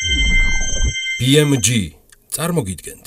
BMG წარმოგიდგენთ.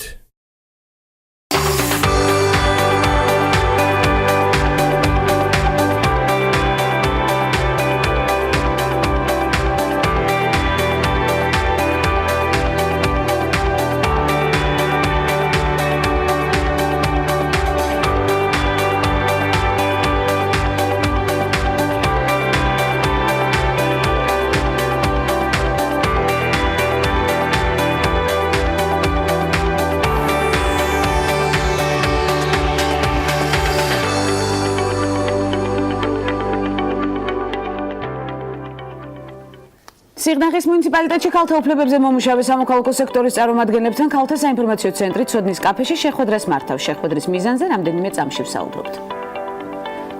სიღნაღის მუნიციპალიტეტში ქალთა უფლებებზე მომუშავე სამოქალაქო სექტორის წარმომადგენლებთან ქალთა საინფორმაციო ცენტრი ცოდნის კაფეში შეხვედრას მართავს. შეხვედრის მიზანზე რამდენიმე წამში ვსაუბრობთ.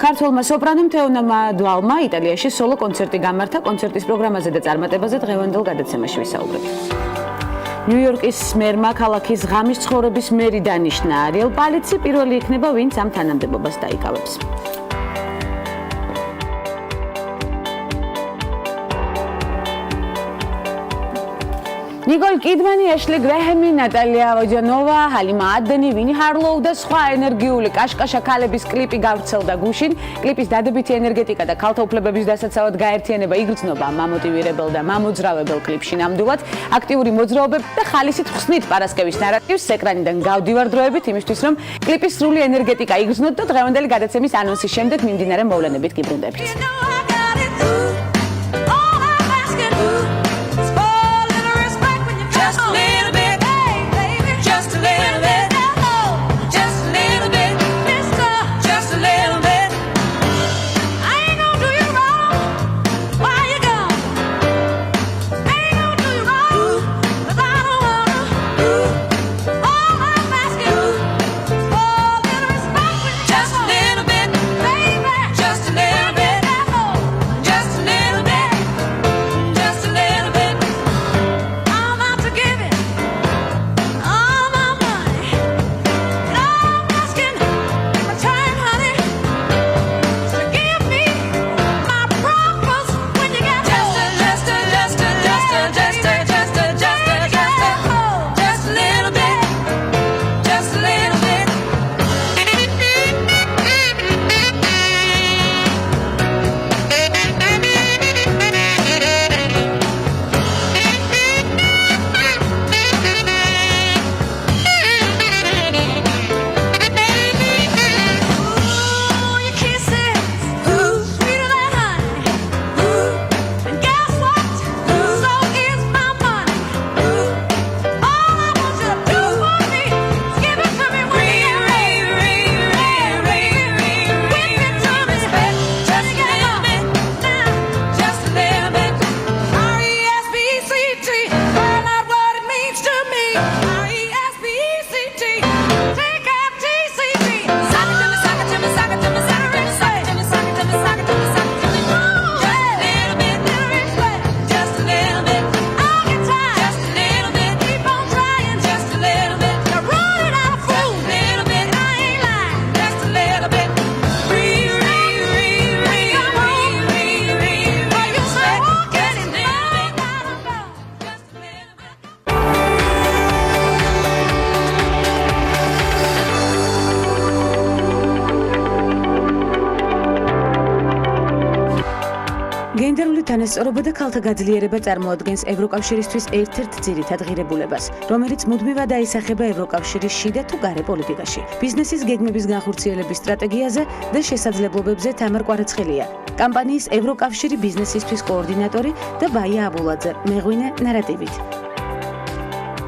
ქართველმა სოპრანომ თეონა მადვალმა იტალიაში სოლო კონცერტი გამართა. კონცერტის პროგრამაზე და წარმატებაზე დღევანდელ გადაცემაში ვისაუბრებთ. ნიუ-იორკის მერმა ქალაქის ღამის ცხოვრების მერი დანიშნა. არიელ პალიცი პირველი იქნება, ვინც ამ თანამდებობას დაიკავებს. ნიკოლ კიდმანი, ეშლი გრეჰემი, ნატალია ოჯანოვა, ჰალიმა ადენი, ვინი ჰარლოუ და სხვა ენერგიული კაშკაშა ქალების კლიპი გავრცელდა გუშინ. კლიპის დადებითი ენერგეტიკა და ქალთა უფლებების დასაცავად გაერთიანება იგრძნობა მამოტივირებელ და მამოძრავებელ კლიპში ნამდვილად. აქტიური მოძრაობები და ხალისით ხსნით პარასკევის ნარატივს ეკრანიდან გავდივარ დროებით იმისთვის, რომ კლიპის სრული ენერგეტიკა იგრძნოთ და დღევანდელი გადაცემის ანონსის შემდეგ მიმდინარე მოვლენებით გიბრუნდებთ. გენდერული თანასწორობა და ქალთა გაძლიერება წარმოადგენს ევროკავშირისთვის ერთ-ერთ ძირითად ღირებულებას, რომელიც მუდმივად აისახება ევროკავშირის შიდა თუ გარე პოლიტიკაში. ბიზნესის გეგმების განხორციელების სტრატეგიაზე და შესაძლებლობებზე თამარ კვარაცხელია, კამპანიის ევროკავშირი ბიზნესისთვის კოორდინატორი და ბაია აბულაძე, მეღვინე ნარატივით.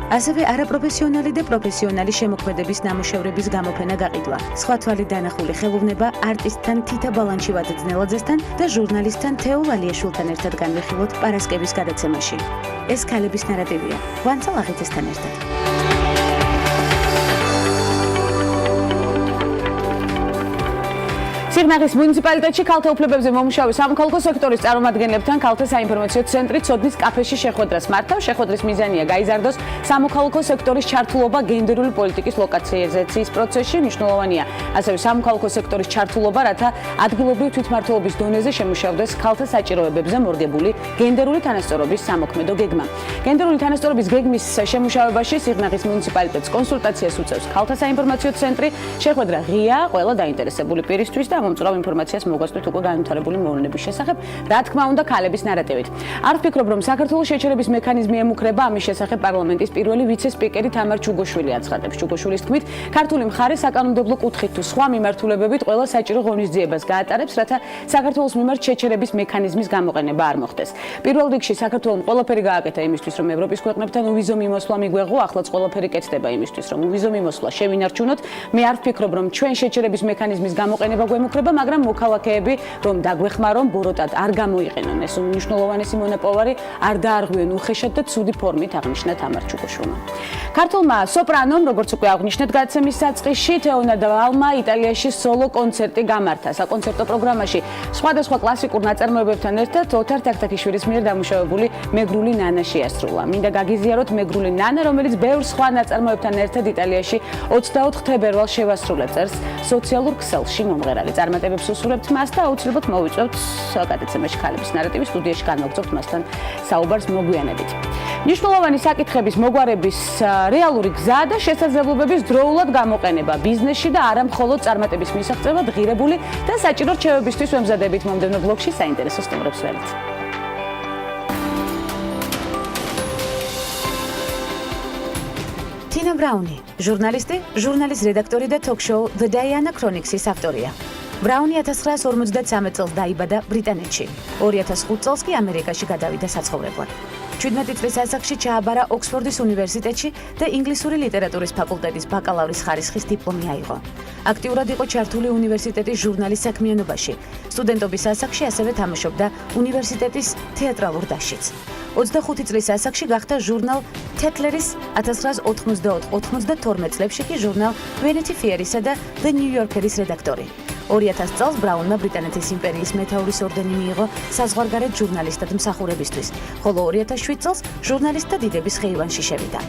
ასევე არაპროფესიონალი და პროფესიონალი შემოქმედების ნამუშევრების გამოფენა გაყიდვა. სხვა თვალით დანახული ხელოვნება არტისტთან თითა ბალანჩივაძე-ძნელაძესთან და ჟურნალისტთან თეო ვალიაშვილთან ერთად განვიხილოთ პარასკევის გადაცემაში. ეს ქალების ნარატივია. ვანცა ლაღიძესთან ერთად. სიღნაღის მუნიციპალიტეტში ქალთა უფლებებზე მომუშავე სამოქალაქო სექტორის წარმომადგენლებთან ქალთა საინფორმაციო ცენტრი ცოდნის კაფეში შეხვედრას მართავს. შეხვედრის მიზანია გაიზარდოს სამოქალაქო სექტორის ჩართულობა გენდერული პოლიტიკის ლოკალიზაციის პროცესში. მნიშვნელოვანია ასევე სამოქალაქო სექტორის ჩართულობა, რათა ადგილობრივ თვითმმართველობის დონეზე შემუშავდეს ქალთა საჭიროებებზე მორგებული გენდერული თანასწორობის სამოქმედო გეგმა. გენდერული თანასწორობის გეგმის შემუშავებაში სიღნაღის მუნიციპალიტეტს კონსულტაციას უწევს ქალთა საინფორმაციო ცენტრი. შეხვედრა ღია, ყველა დაინტერესებული პირისთვის და მომწვრავ ინფორმაციას მოგასწრით უკვე განვითარებული მოვლენების შესახებ, რა თქმა უნდა, ქალების ნარატივით. არ ვფიქრობ, რომ საქართველოს შეჩერების მექანიზმი ემუქრება, ამის შესახებ პარლამენტის პირველი ვიცე-სპიკერი თამარ ჩუგოშვილი აცხადებს. ჩუგოშვილის თქმით, ქართული მხარე საკანონმდებლო კუთხით თუ სხვა მიმართულებებით ყველა საჭირო ღონისძიებას გაატარებს, რათა საქართველოს მიმართ შეჩერების მექანიზმის გამოყენება არ მოხდეს. პირველ რიგში საქართველოს ყველაფერი გააკეთა იმისთვის, რომ ევროპის ქვეყნებთან უვიზო მიმოსვლა მიგვეღო, ახლაც ყველაფერი კეთდება იმისთვის, რომ უვიზო მიმოსვლა შევინარჩუნოთ. მე არ ვფიქრობ, რომ ჩვენ შეჩერების მექანიზმის გამოყენება გვემუქრება, მაგრამ მოქალაქეები რომ დაგვეხმარონ, ბოროტად არ გამოიყენონ ეს უმნიშვნელოვანესი მონაპოვარი, არ დაარღვიონ უხეშად და ცუდი ფორმით აღნიშნა თამარ ჩუგოშვილმა. ქართულმა სოპრანომ, როგორც უკვე აღნიშნეთ, გადაცემის საწყისში თეონა და ვალმა იტალიაში სოლო კონცერტი გამართა. საკონცერტო პროგრამაში სხვადასხვა კლასიკურ ნაწარმოებებთან ერთად ოთარ თაქთაქიშვილის მიერ დამუშავებული მეგრული ნანა შეასრულა. მინდა გაგიზიაროთ მეგრული ნანა, რომელიც ბევრ სხვა ნაწარმოებთან ერთად იტალიაში 24 თებერვალს შევასრულა წერს სოციალურ ქსელში მომღერალი. წარმატებებს უსურვებთ მას და აუცილებლად მოვიწევთ გადაცემაში ქალების ნარატივის სტუდიაში განვაგრძობთ მასთან საუბარს მოგვიანებით. მნიშვნელოვანი საკითხების მოგვარების რეალური გზა და შესაძლებლობების დროულად გამოყენება ბიზნესში და არა მხოლოდ წარმატების მისაღწევად ღირებული და საჭირო რჩევებისთვის ვემზადებით მომდევნო ბლოგში საინტერესო სტუმრებს ველით. ტინა ბრაუნი, ჟურნალისტი, ჟურნალის რედაქტორი და ток-შოუ The Diana Chronicks-ის ავტორია. ბრაუნი 1953 წელს დაიბადა ბრიტანეთში. 2005 წელს კი ამერიკაში გადავიდა საცხოვრებლად. 17 წლის ასაკში ჩააბარა ოქსფორდის უნივერსიტეტში და ინგლისური ლიტერატურის ფაკულტეტის ბაკალავრის ხარისხის დიპლომი აიღო. აქტიურად იყო ჩართული უნივერსიტეტის ჟურნალის საქმიანობაში. სტუდენტობის ასაკში ასევე თამაშობდა უნივერსიტეტის თეატრალურ დასშიც. 25 წლის ასაკში გახდა ჟურნალ თეთლერის 1994-92 წლებში კი ჟურნალ Vanity Fair-ისა და The New Yorker-ის რედაქტორი. 2000 წელს ბრაუნმა ბრიტანეთის იმპერიის მეთაურის ორდენი მიიღო საზღვარგარეთ ჟურნალისტად მსახურებისთვის, ხოლო 2007 წელს ჟურნალისტთა დიდების ხეივანში შევიდა.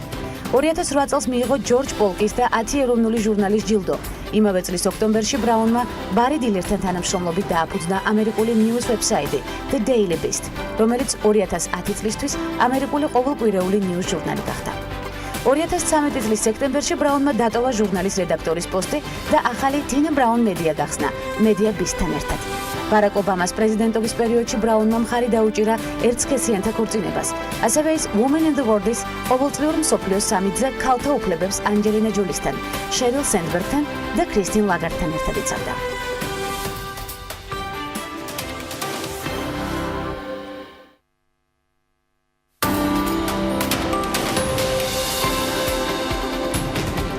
2008 წელს მიიღო ჯორჯ პოლკის და 10 ეროვნული ჟურნალის ჯილდო. იმავე წლის ოქტომბერში ბრაუნმა ბარი დილერთან თანამშრომლობით დააფუძნა ამერიკული ნიუს ვებსაიტი The Daily Beast, რომელიც 2010 წლისთვის ამერიკული ყოველკვირეული ნიუს ჟურნალი გახდა. 2013 წლის სექტემბერში ბრაუნმა დატოვა ჟურნალის რედაქტორის პოსტი და ახალი ტინა ბრაუნ მედია გახსნა, მედია ბისთან ერთად. ბარაკ ობამას პრეზიდენტობის პერიოდში ბრაუნმა მხარი დაუჭირა ერთსქესიანთა ქორწინებას. ასევე ის Women in the World-ის ყოველწლიურ მსოფლიოს სამიტზე ქალთა უფლებებს ანჯელინა ჯოლისთან, შერილ სენდბერგთან და კრისტინ ლაგარდთან ერთად იცავდა.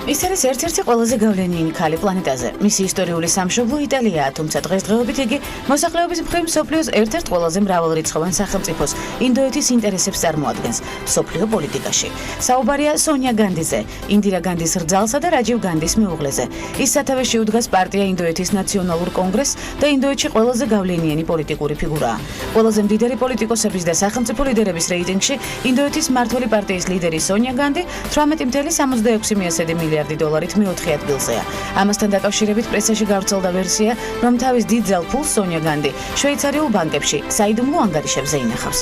ის არის ერთ-ერთი ყველაზე გავლენიანი ქალი პლანეტაზე. მისი ისტორიული სამშობლო იტალიაა, თუმცა დღესდღეობით იგი მოსახლეობის მხრივ მსოფლიოს ერთ-ერთ ყველაზე მრავალრიცხოვან სახელმწიფოს, ინდოეთის ინტერესებს წარმოადგენს მსოფლიო პოლიტიკაში. საუბარია სონია განდიზე, ინდირა განდის რძალსა და რაჯივ განდის მეუღლეზე. ის სათავეში უდგას პარტია ინდოეთის ნაციონალურ კონგრესს და ინდოეთში ყველაზე გავლენიანი პოლიტიკური ფიგურაა. ყველაზე მდიდარი პოლიტიკოსების და სახელმწიფო ლიდერების რეიტინგში ინდოეთის მმართველი პარტიის ლიდერი სონია განდი 18,66 მილიარდი $-ით მეოთხე ადგილზეა. ამასთან დაკავშირებით პრესაში გავრცელდა ვერსია, რომ თავის დიდ ძალ ფულს სონია განდი შვეიცარიულ ბანკებში საიდუმლო ანგარიშებზე ინახავს.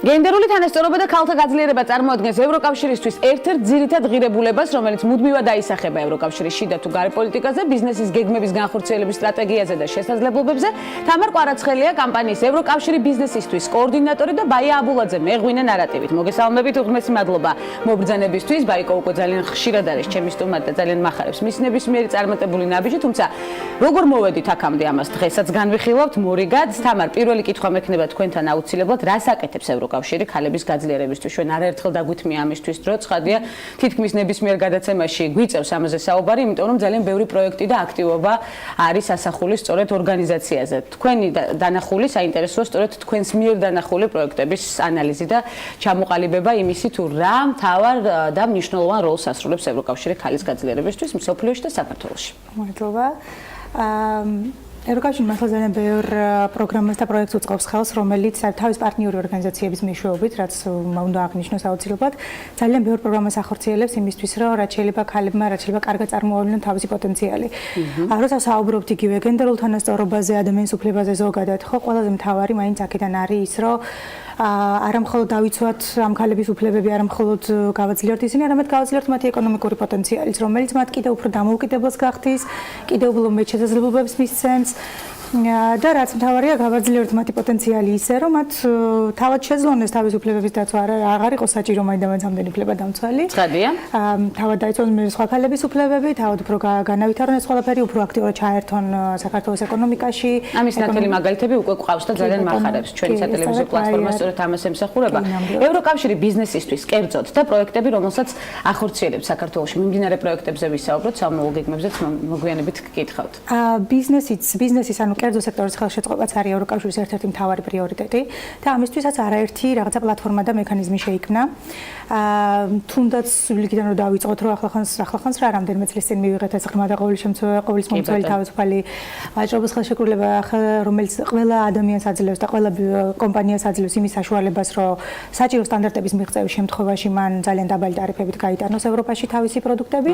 გენდერული თანასწორობა და ქალთა გაძლიერება წარმოადგენს ევროკავშირისთვის ერთ-ერთ ძირითად ღირებულებას, რომელიც მუდმივად აისახება ევროკავშირის შიდა თუ გარე პოლიტიკაზე, ბიზნესის გეგმების განხორციელების სტრატეგიაზე და შესაძლებლობებზე. თამარ კვარაცხელია კამპანიის ევროკავშირი ბიზნესისთვის კოორდინატორი და ბაია აბულაძე მეღვინე ნარატივით. მოგესალმებით, უღმესი მადლობა მობრძანებისთვის. ბაიკო უკვე ძალიან ხშირად არის ჩემი სტუმარი და ძალიან მახარებს მის ნებისმიერი წარმატებული ნაბიჯი, თუმცა როგორ მოვედით აქამდე ამას დღესაც განვიხილავთ მორიგად. თამარ, პირველი კითხვა მექნება თქვენთან აუცილებლად, რას აკეთებს ევროკავშირი? ევროკავშირი ქალების გაძლიერებისთვის. ჩვენ არაერთხელ დაგვითმია ამისთვის დრო, ცხადია, თითქმის ნებისმიერ გადაცემაში გვიწევს ამაზე საუბარი, იმიტომ რომ ძალიან ბევრი პროექტი და აქტივობა არის ასახული სწორედ ორგანიზაციაზე. თქვენი დანახული საინტერესოა სწორედ თქვენს მიერ დანახული პროექტების ანალიზი და ჩამოყალიბება იმისი თუ რა მთავარ და მნიშვნელოვან როლს ასრულებს ევროკავშირი ქალის გაძლიერებისთვის მსოფლიოში და საქართველოში. მადლობა. ევროკავშირი მართლა ძალიან ბევრ პროგრამას და პროექტს უწყობს ხელს, რომელიც თავის პარტნიორი ორგანიზაციების მეშვეობით, რაც უნდა აღნიშნოს აუცილებლად, ძალიან ბევრ პროგრამას ახორციელებს იმისთვის, რომ რაც შეიძლება ქალებმა, რაც შეიძლება კარგად წარმოავლინონ თავისი პოტენციალი. როცა საუბრობთ იგივე გენდერულ თანასწორობაზე, ადამიანის უფლებაზე ზოგადად, ხო, ყველაზე მთავარი მაინც აქედან არის ის, რომ არა მხოლოდ დავიცვათ ამ ქალების უფლებები, არა მხოლოდ გავაძლიეროთ ისინი, არამედ გავაძლიეროთ მათი ეკონომიკური პოტენციალიც, რომელიც მათ კიდევ უფრო დამოუკიდებელს გახდის, კიდევ უფრო მეტ შესაძლებლობებს მისცემს. და რაც მთავარია, გავაძლიეროთ მათი პოტენციალი ისე, რომ მათ თავად შეძლონეს თავის უფლებების დაცვა, აღარ იყოს საჭირო მაინდამაინც ამდენი უფლება დამცველი. ცხადია. თავად დაიცვან სხვა ქალების უფლებები, თავად უფრო განავითარონ ეს ყველაფერი, უფრო აქტიურად ჩაერთონ საქართველოს ეკონომიკაში. ამის ნათელი მაგალითები უკვე გვყავს და ძალიან მახარებს ჩვენი სატელევიზიო პლატფორმა სწორედ ამას ემსახურება. ევროკავშირი ბიზნესისთვის კერძოდ და პროექტები, რომელსაც ახორციელებს საქართველოში. მიმდინარე პროექტებზე ვისაუბროთ, სამოულო გეგმებზეც მოგვიანებით გკითხავთ. ბიზნესის ანუ კერძო სექტორის ხელშეწყობაც არის ევროკავშირის ერთ-ერთი მთავარი პრიორიტეტი და ამისთვისაც არაერთი რაღაცა პლატფორმა და მექანიზმი შეიქმნა. თუნდაც ლიგიდან რომ დავიწყოთ, რომ ახლახანს რა რამდენიმე წლის წინ მივიღეთ ეს ღრმა და ყოვლის მომცველი თავისუფალი ვაჭრობის ხელშეკრულება, რომელიც ყველა ადამიანს აძლევს და ყველა კომპანიას აძლევს იმის საშუალებას, რომ საჭირო სტანდარტების მიღწევის შემთხვევაში მან ძალიან დაბალი ტარიფებით გაიტანოს ევროპაში თავისი პროდუქტები.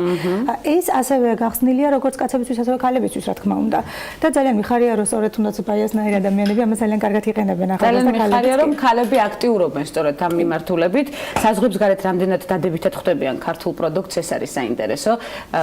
ეს ასევე გახსნილია როგორც კაცებისთვის, ასევე ქალებისთვის, რა თქმა უნდა. და ძალიან მიხარია, რომ სწორედ თუნდაც ბაიასნაირი ადამიანები ამას ძალიან კარგად იყენებენ ახლა. ძალიან მიხარია, რომ ქალები აქტიურობენ სწორედ ამ მიმართულებით. საზღვრებს გარეთ რამდენად დადებითად ხვდებიან ქართულ პროდუქტს, ეს არის საინტერესო.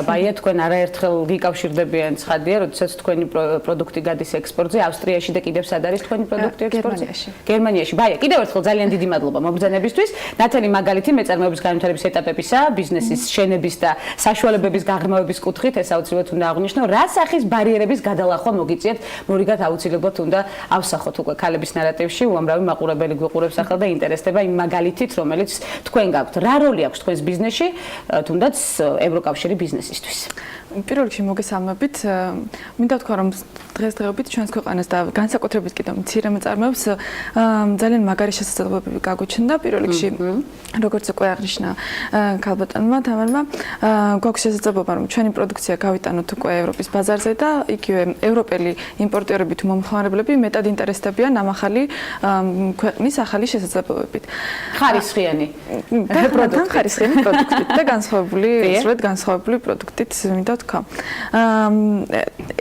ბაია, თქვენ არაერთხელ გიკავშირდებიან, ცხადია, როდესაც თქვენი პროდუქტი გადის ექსპორტზე, ავსტრიაში და კიდევ სად არის თქვენი პროდუქტი ექსპორტზე? გერმანიაში. ბაია, კიდევ ერთხელ ძალიან დიდი მადლობა მობრძანებისთვის. ნათელი მაგალითი მეწარმეობის განვითარების ეტაპებისა, ბიზნესის შენების და საშუალებების გაღრმავების კუთხით, ეს აუცილებლად უნდა აღვნიშნო, რა სახის ბარიერების გადალახვა მოგიწიეთ, მორიგად აუცილებლად უნდა ავსახოთ უკვე ქალების ნარატივში, უამრავი მაყურებელი გვიყურებს ახლა და ინტერესდება იმ მაგალითით, რომელიც თქვენ გაქვთ. რა როლი აქვს თქვენს ბიზნესში, თუნდაც ევროკავშირი ბიზნესისთვის? პირველ რიგში მოგესალმებით. მინდა ვთქვა, რომ დღესდღეობით ჩვენს ქვეყანას და განსაკუთრებით კიდევ მცირე მეწარმეებს ძალიან მაგარი შესაძლებლობები გაგვიჩნდა. პირველ რიგში, როგორც უკვე აღნიშნა ქალბატონმა თამარმა, გვაქვს შესაძლებლობა, რომ ჩვენი პროდუქცია გავიტანოთ უკვე ევროპის ბაზარზე და იგივე ევროპელი იმპორტიორები თუ მომხმარებლები მეტად ინტერესდებიან ამ ახალი ქვეყნის ახალი შესაძლებლობებით. ხარისხიანი პროდუქტი, ხარისხიანი პროდუქტით და სრულად განსხვავებული პროდუქტით მინდა ვთქვა.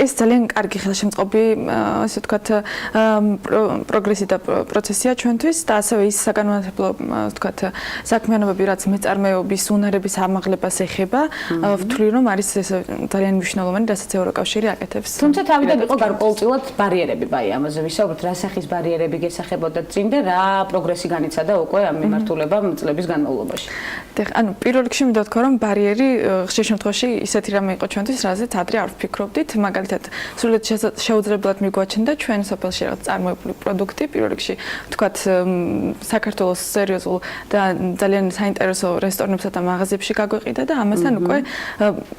ეს ძალიან კარგი ხელშემწყობი, ასე ვთქვათ, პროგრესი და პროცესია ჩვენთვის და ასევე ის საგანმანათლებლო, ვთქვათ, საქმიანობები, რაც მეწარმეობის უნარების ამაღლებას ეხება, ვთვლი, რომ არის ძალიან მნიშვნელოვანი, რასაც ევროკავშირი აკეთებს. თუმცა თავიდან იყო გარკვეულწილად ბარიერები, ბაი, ამაზე ვისაუბროთ, რა სახის ბარიერები გესახებოდა წინ და რა პროგრესი განიცადა უკვე ამ მიმართულებამ წლების განმავლობაში. ანუ პირველ რიგში მინდა ვთქვა, რომ ბარიერი ხშირ შემთხვევაში ისეთი რამე იყო ჩვენთვის, რაზეც ადრე არ ვფიქრობდით. მაგალითად, სრულად შეუძლებლად მიგვაჩნდა ჩვენ სოფელში რაღაც წარმოებული პროდუქტი, პირველ რიგში ვთქვათ, საქართველოს სერიოზულ და ძალიან საინტერესო რესტორნებსა და მაღაზიებში გაგვეყიდა და ამასთან უკვე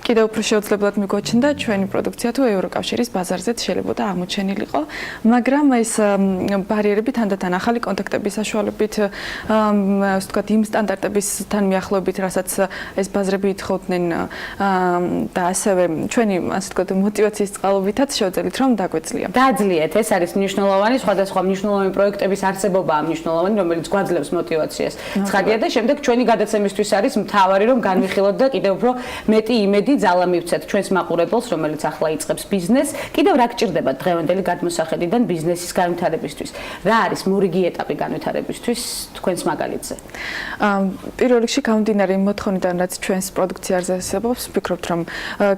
კიდევ უფრო შეუძლებლად მიგვაჩნდა ჩვენი პროდუქცია თუ ევროკავშირის ბაზარზეც შეიძლება აღმოჩენილიყო, მაგრამ ეს ბარიერები თანდათან ახალი კონტაქტების საშუალებით, ასე ვთქვათ, იმ სტანდარტებისთან მიახლოებით, რასაც ეს ბაზრები ითხოვდნენ და ასევე ჩვენი, ასე ვთქვათ, мотиваციის წყალობითაც შევძელით, რომ დაგვეძლია. დააძლიეთ, ეს არის მნიშვნელოვანი, სხვადასხვა მნიშვნელოვანი პროექტების არსებობაა მნიშვნელოვანი, რომელიც გვაძლევს мотиваციას. ცხადია და შემდეგ ჩვენი გადაცემისთვის არის მთავარი, რომ განვიხილოთ და კიდევ უფრო მეტი იმედი ძალა მივცეთ ჩვენს მაყურებელს, რომელიც ახლა იწყებს ბიზნესს. კიდევ რა გჭირდება დღევანდელი გადმოსახედიდან ბიზნესის განვითარებისთვის? რა არის მორიგი ეტაპი განვითარებისთვის თქვენს მაგალითზე? პირველ რიგში გამომდინარე იმ მოთხოვნიდან, რაც ჩვენს პროდუქციაზე არსებობს, ვფიქრობთ, რომ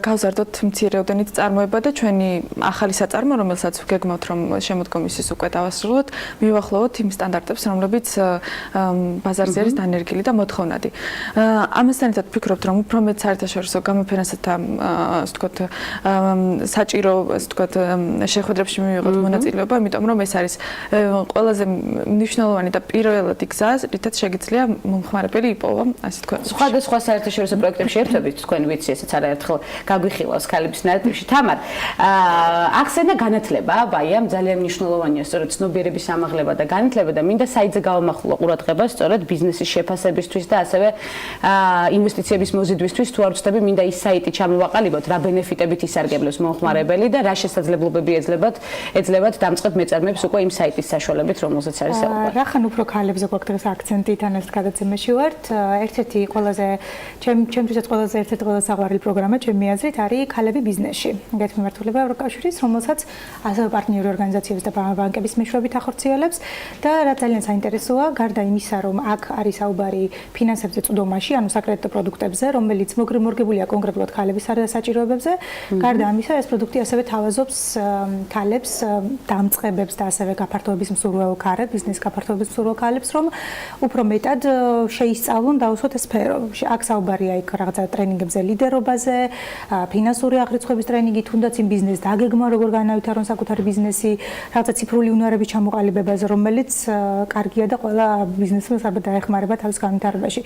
გავზარდოთ მცირეოდენით წარმოება და ჩვენი ახალი საწარმო, რომელსაც გეგმავთ რომ შემოდგომისთვის უკვე დავასრულოთ, მივახლოვოთ იმ სტანდარტებს, რომლებიც ბაზარზე არის დანერგილი და მოთხოვნადი. ამასთან ერთად ვფიქრობთ, რომ უფრო მეტ საერთაშორისო გამოფენასა ასე ვთქვათ, საჭირო ასე ვთქვათ, შეხვედრებში მივიღოთ მონაწილეობა, იმიტომ რომ ეს არის ყველაზე მნიშვნელოვანი და პირველადი გზა, რითაც შეგიძლია მომხმარებელი იპოვა, ასე ვთქვათ. სხვადასხვა საერთაშორისო პროექტებში ერთობით თქვენ ვიცი, ესეც არაერთხელ გაგვიხილავს ქალების ნარატივში. თამარ, ახსენა განათლება, ბაიამ ძალიან მნიშვნელოვანია, სწორედ ცნობიერების ამაღლება და განათლება და მინდა საიტზე გავამახვილო ყურადღება სწორედ ბიზნესის შეფასებისთვის და ასევე ინვესტიციების მოზიდვისთვის თუ არ ვცდები, მინდა ის საიტი ჩამოვაყალიბოთ, რა ბენეფიტებით ისარგებლებს მომხმარებელი და რა შესაძლებლობები ეძლევათ დამწყებ მეწარმეებს უკვე იმ საიტის საშუალებით, რომელზეც არის საუბარი. რახან უფრო ქალებზე გვაქვს დღეს აქცენტი თან ერთ გადაცემაში ვართ. ერთ-ერთი ყველაზე ჩემთვისაც ყველაზე საყვარელი პროგრამა ჩემი აზრით არის ქალები ბიზნესში. გეთმმართველობა ევროკავშირის, რომელსაც ასევე პარტნიორი ორგანიზაციების და ბანკების მეშვეობით ახორციელებს და რა ძალიან საინტერესოა, გარდა იმისა, რომ აქ არის საუბარი ფინანსებზე წვდომაში, ანუ საკრედიტო პროდუქტებზე, რომელიც მოგრიმორგებულია კონკრეტულად ქალების საჭიროებებზე, გარდა ამისა, ეს პროდუქტი ასევე თავაზობს ქალებს, დამწყებებს და ასევე გაფართოების მსურველ ქალებს, ბიზნეს გაფართოების მსურველ ქალებს, რომ უფრო მეტად შეისწავლონ დაუსვათ ეს სფერო. აქ საუბარია იქ რაღაცა ტრენინგებზე ლიდერობაზე, ფინანსური აღრიცხვების ტრენინგი, თუნდაც იმ ბიზნეს დაგეგმა, როგორ განავითარონ საკუთარი ბიზნესი, რაღაცა ციფრული უნარების ჩამოყალიბებაზე, რომელიც კარგია და ყველა ბიზნესმენს ალბათ დაეხმარება თავის განვითარებაში.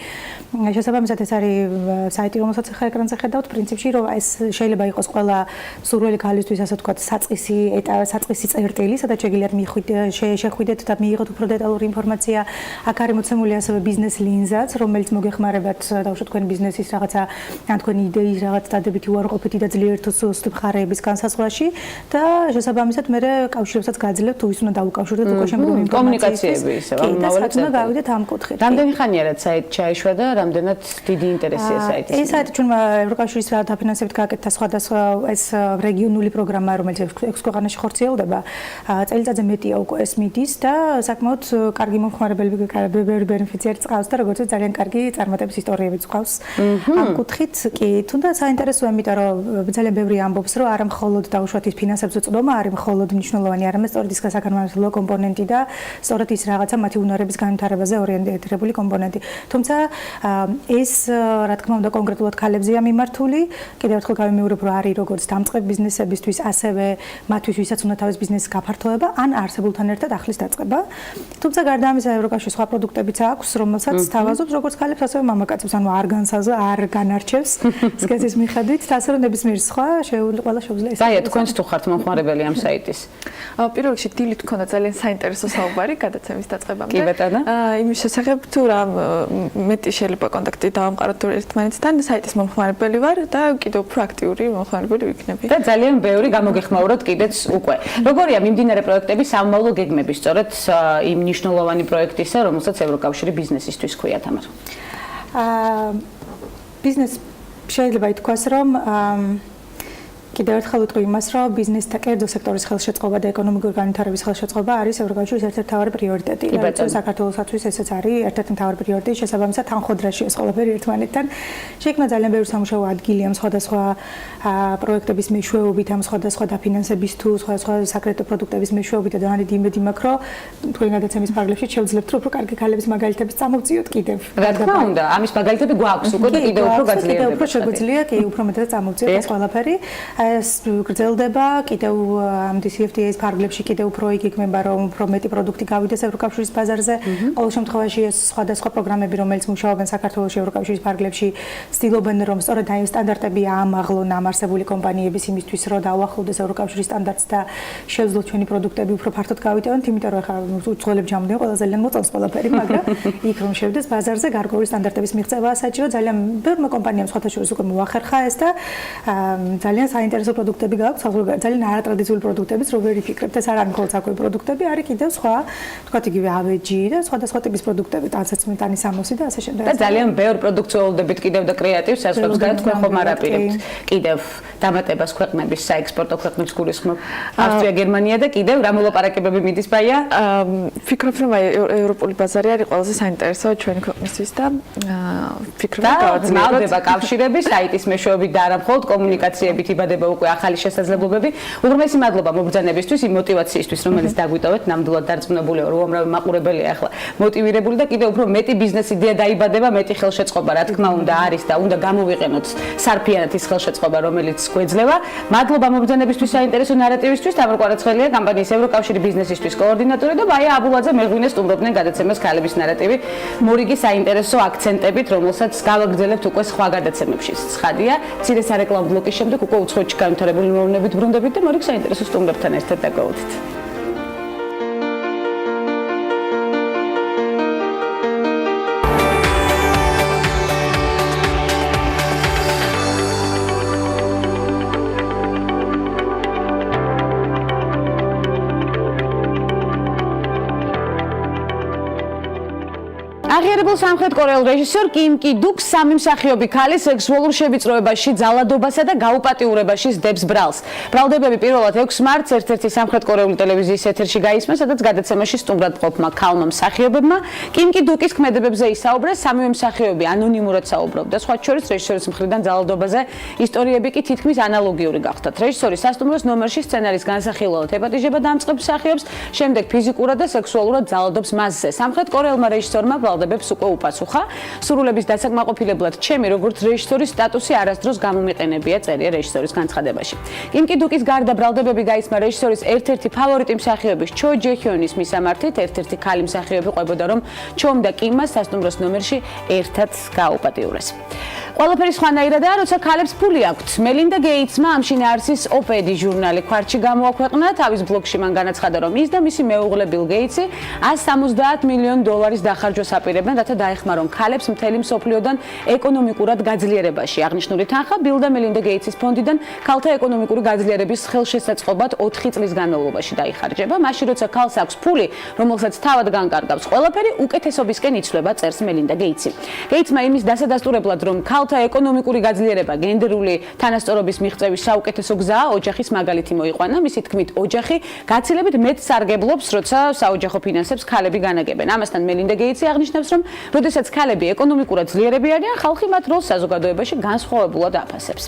შესაბამისად ეს არის საიტი, რომელსაც ახლა ეკრანზე ხედავთ, პრინციპში რომ ეს შეიძლება იყოს ყველა მსურველი ქალისთვის, ასე ვთქვათ, საწყისი წერტილი, სადაც შეგიძლიათ შეხვიდეთ და მიიღოთ უფრო დეტალური ინფორმაცია. აქ არის მოცემული ასევე ბიზნეს ლინზაც, რომელიც მოგეხმარებათ დაუშვათ თქვენი ბიზნესის რაღაცა ან თქვენი იდეის რაღაც დადებითი უარყოფითი და ძლიერ თუ სუსტი მხარეების განსაზღვრაში და შესაბამისად მე კავშირებსაც გაძლევთ თუ ის უნდა დაუკავშირდეთ უკვე შემდგომი კომუნიკაციები ისე ამავე უნდა გავიდეთ ამ კუთხით. რამდენი ხანია რაც საიტი ჩაიშვა და რამდენად დიდი ინტერესია საიტის? ეს საიტი ჩვენმა ევროკავშირის დაფინანსებით გააკეთა სხვადასხვა ეს რეგიონული პროგრამა, რომელიც 6 ქვეყანაში ხორციელდება. წელიწადზე მეტია უკვე ეს მიდის და საკმაოდ კარგი მომხმარებელი ბენეფიციარიც ყავს და როგორც ძალიან კარგი წარმატების ისტორიებიც ყავს. ამ კუთხით კი, თუნდაც საინტერესოა, იმიტომ რომ ძალიან ბევრი ამბობს, რომ არა მხოლოდ დაუშვათ ის ფინანსებზე წვდომა, არის მხოლოდ მნიშვნელოვანი, არამედ სწორედ ის გასაგანმანათლებლო კომპონენტი და სწორედ ის რაღაცა მათი უნარების განვითარებაზე ორიენტირებული კომპონენტი. თუმცა ეს რა თქმა უნდა კონკრეტულად ქალებზეა მიმართული. კიდევ ერთხელ გავიმეორებ, რომ არის როგორც დამწყებ ბიზნესებისთვის, ასევე მათთვის, ვისაც უნდა თავის ბიზნესის გაფართოება, ან არსებულთან ერთად ახლის დაწყება. თუმცა გარდა ამისა, ევროკავშირის სხვა პროდუქტებიც აქვს, რომელსაც თავაზობს როგორც ქალებს, ასევე მამაკაცებს, ანუ არ განარჩევს სქესის მიხედვით, ასე რომ ნებისმიერ სხვა ყველა შეუძლია ეს. დაია, თქვენც თუ ხართ მომხმარებელი ამ საიტის? პირველ რიგში დილით მქონდა ძალიან საინტერესო საუბარი გადაცემის დაწყებამდე. კი ბატონო. იმის შესახებ თუ რა მეტი შეიძლება კონტაქტი დავამყაროთ ერთმანეთთან, საიტის მომხმარებელი ვარ და კიდევ უფრო აქტიური მომხმარებელი ვიქნები. და ძალიან ბევრი გამოგეხმაუროთ კიდეც უკვე. როგორია მიმდინარე პროექტების სამომავლო გეგმები სწორედ იმ მნიშვნელოვანი პროექტისა, რომელსაც ევროკავშირი ბიზნესისთვის ქვია, თამარ? ბიზნეს შეიძლება ითქვას, რომ კიდევ ერთხელ ვიტყვი იმას, რომ ბიზნეს და კერძო სექტორის ხელშეწყობა და ეკონომიკური განვითარების ხელშეწყობა არის ევროკავშირის ერთ-ერთი მთავარი პრიორიტეტი. საქართველოსათვის ესეც არის ერთ-ერთი მთავარი პრიორიტეტი, შესაბამისად თანხმდრაში ეს ყველაფერი ერთმანეთთან. შეიქმნა ძალიან ბევრი სამუშაო ადგილი ამ სხვადასხვა პროექტების მეშვეობით, ამ სხვადასხვა დაფინანსების თუ სხვადასხვა საკრედიტო პროდუქტების მეშვეობით და ძალიან დიდი იმედი მაქვს, რომ თქვენი გადაცემის პარალელში შევძლებთ, რომ უფრო კარგი ქალების მაგალითებს წამოვწიოთ კიდევ. რა თქმა უნდა, ამის მაგალითები გვაქვს უკვე და კიდევ უფრო გაძლიერდება. კიდევ უფრო შეგვიძლია, კი, უფრო მეტად წამოვწიოთ ეს ყველაფერი. ეს გრძელდება კიდევ ამ DCFTA-ის ფარგლებში კიდევ უფრო იგეგმება, რომ უფრო მეტი პროდუქტი გავიდეს ევროკავშირის ბაზარზე. ყოველ შემთხვევაში ეს სხვადასხვა პროგრამები, რომელიც მუშაობენ საქართველოს ევროკავშირის ფარგლებში, ცდილობენ, რომ სწორედ აი ეს სტანდარტები აამაღლონ ამ არსებული კომპანიების იმისთვის, რომ დაუახლოვდეს ევროკავშირის სტანდარტს და შევძლოთ ჩვენი პროდუქტები უფრო ფართოდ გავიტევოთ, იმიტომ რომ ახლა უცხოელებს ჯამდნენ ყველა ძალიან მოწონს ყველაფერი, მაგრამ იქ რომ შევდეს ბაზარზე გარკვეული სტანდარტების მიღწევა საჭირო, ძალიან ბევრმა კომპანიამ სხვათა შორის უკვე მოახერხა ეს და ძალიან საინტერესო საინტერესო პროდუქტები გაქვს, საზოგადოებრივ ძალიან არატრადიციული პროდუქტები, რო ვერ იფიქრებთ, ეს არ არის მხოლოდ საკვები პროდუქტები, არის კიდევ სხვა, თქვათ იგივე ავეჯი და სხვადასხვა ტიპის პროდუქტები, ტანსაცმელი, სამოსი და ასე შემდეგ. და ძალიან ბევრ პროდუქციულობით კიდევ და კრეატივს საზღვრებს გარეთ თქვენ ხომ არაპირებთ. კიდევ დამატებას ქვეყნების საექსპორტო ქვეყნებს გულისხმობ. ავსტრია, გერმანია და კიდევ რა მოლაპარაკებები მიდის ბაია? ფიქრობთ რომ ევროპული ბაზარი არის ყველაზე საინტერესო ჩვენი ქვეყნისთვის და ფიქრობ რომ გავაძლიერდება კავშირები საიტის მეშვეობით და არა მხოლოდ კომუნიკაციებით იბადება უკვე ახალი შესაძლებლობები. უღრმესი მადლობა მობრძანებისთვის, იმ мотиваციისთვის, რომელიც დაგვიტოვეთ, ნამდვილად დარწმუნებული ვარ, უამრავი მაყურებელი ახლა მოტივირებული და კიდევ უფრო მეტი ბიზნეს იდეა დაიბადება, მეტი ხელშეწყობა, რა თქმა უნდა არის და უნდა გამოვიყენოთ სარფიანად ის ხელშეწყობა, რომელიც გვეძლევა. მადლობა მობრძანებისთვის, საინტერესო ნარატივისთვის, თამარ კვარაცხელია, კამპანიის ევროკავშირი ბიზნესისთვის კოორდინატორი და ბაია აბულაძე მეღვინე სტუმრობდნენ გადაცემას ქალების ნარატივი. მორიგი საინტერესო აქცენტებით, რომელსაც გავაგრძელებთ უკვე სხვა გადაცემებში. ცხადია, მცირე სარეკლამო ბლოკის შემდეგ უკვე უცხოეთში განვითარებული მოვლენებით ბრუნდებით და მორიგ საინტერესო სტუმრებთან ერთად დაგვაუვდით. აღიარებულ სამხრეთ კორეულ რეჟისორ კიმ კი დუკს სამი მსახიობი ქალი სექსუალურ შევიწროებაში, ძალადობასა და გაუპატიურებაში სდებს ბრალს. ბრალდებები პირველად 6 მარტს ერთ-ერთი სამხრეთ კორეული ტელევიზიის ეთერში გაისმა, სადაც გადაცემაში სტუმრად მყოფმა ქალმა მსახიობებმა კიმ კი დუკის ქმედებებზე ისაუბრეს, სამივე მსახიობი ანონიმურად საუბრობდა. სხვა შორის რეჟისორის მხრიდან ძალადობაზე ისტორიები კი თითქმის ანალოგიური გახდათ. რეჟისორი სასტუმროს ნომერში სცენარის განსახილველად ეპატიჟება დამწყებ მსახიობს, შემდეგ ფიზიკურად და სექსუალურად ძალადობს მასზე. სამხრეთ კორეელმა რეჟისორმა ბრალდებებს უკვე უპასუხა. სრულების დასაკმაყოფილებლად ჩემი როგორც რეჟისორის სტატუსი არასდროს გამომიყენებია, წერია რეჟისორის განცხადებაში. კიმ კი დუკის გარდა ბრალდებები გაისმა რეჟისორის ერთ-ერთი ფავორიტი მსახიობის ჩო ჯე ჰიონის მისამართით, ერთ-ერთი ქალი მსახიობი ყვებოდა, რომ ჩომ და კიმმა სასტუმროს ნომერში ერთად გააუპატიურეს. ყველაფერი სხვანაირადაა, როცა ქალებს ფული აქვთ. მელინდა გეიტსმა ამ შინაარსის ოპედი ჟურნალი ქვარტში გამოაქვეყნა, თავის ბლოგში მან განაცხადა, რომ ის და მისი მეუღლე ბილ გეიტსი $170 მილიონ დახარჯვას აპირებენ, რათა დაეხმარონ ქალებს მთელი მსოფლიოდან ეკონომიკურად გაძლიერებაში. აღნიშნული თანხა ბილ და მელინდა გეიტსის ფონდიდან ქალთა ეკონომიკური გაძლიერების ხელშესაწყობად 4 წლის განმავლობაში დაიხარჯება. მაშინ როცა ქალს აქვს ფული, რომელსაც თავად განკარგავს, ყველაფერი უკეთესობისკენ იცვლება, წერს მელინდა გეიტსი. გეიტსმა იმის დასადასტურებლად, რომ ქალთა ეკონომიკური გაძლიერება გენდერული თანასწორობის მიღწევის საუკეთესო გზაა, ოჯახის მაგალითი მოიყვანა. მისი თქმით, ოჯახი გაცილებით მეტ სარგებლობს, როცა საოჯახო ფინანსებს ქალები განაგებენ. ამასთან მელინდა გეიტსი აღნიშნავს, რომ როდესაც ქალები ეკონომიკურად ძლიერები არიან, ხალხი მათ როლს საზოგადოებაში განსხვავებულად აფასებს.